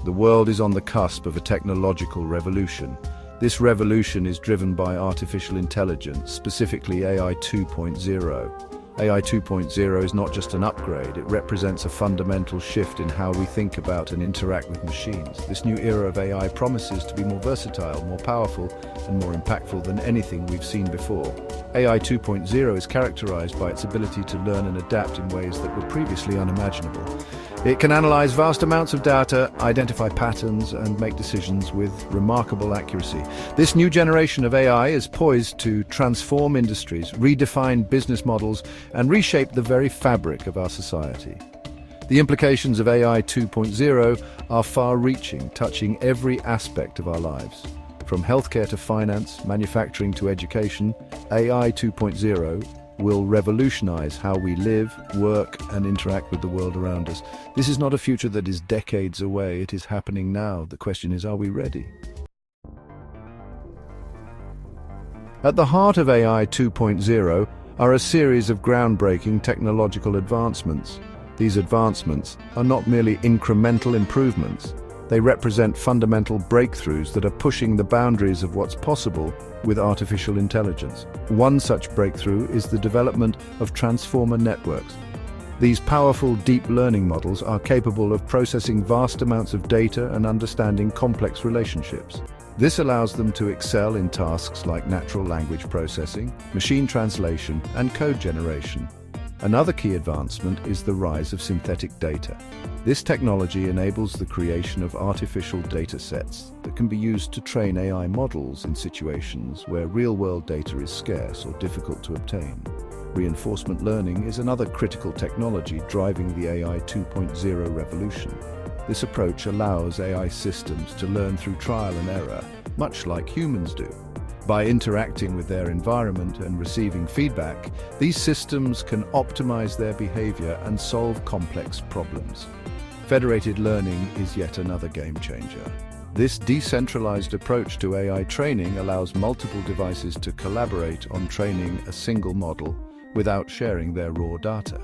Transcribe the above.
The world is on the cusp of a technological revolution. This revolution is driven by artificial intelligence, specifically AI 2.0. AI 2.0 is not just an upgrade, it represents a fundamental shift in how we think about and interact with machines. This new era of AI promises to be more versatile, more powerful, and more impactful than anything we've seen before. AI 2.0 is characterized by its ability to learn and adapt in ways that were previously unimaginable. It can analyze vast amounts of data, identify patterns, and make decisions with remarkable accuracy. This new generation of AI is poised to transform industries, redefine business models, and reshape the very fabric of our society. The implications of AI 2.0 are far-reaching, touching every aspect of our lives. From healthcare to finance, manufacturing to education, AI 2.0 will revolutionize how we live, work, and interact with the world around us. This is not a future that is decades away, it is happening now. The question is, are we ready? At the heart of AI 2.0 are a series of groundbreaking technological advancements. These advancements are not merely incremental improvements. They represent fundamental breakthroughs that are pushing the boundaries of what's possible with artificial intelligence. One such breakthrough is the development of transformer networks. These powerful deep learning models are capable of processing vast amounts of data and understanding complex relationships. This allows them to excel in tasks like natural language processing, machine translation, and code generation. Another key advancement is the rise of synthetic data. This technology enables the creation of artificial data sets that can be used to train AI models in situations where real-world data is scarce or difficult to obtain. Reinforcement learning is another critical technology driving the AI 2.0 revolution. This approach allows AI systems to learn through trial and error, much like humans do. By interacting with their environment and receiving feedback, these systems can optimize their behavior and solve complex problems. Federated learning is yet another game changer. This decentralized approach to AI training allows multiple devices to collaborate on training a single model without sharing their raw data.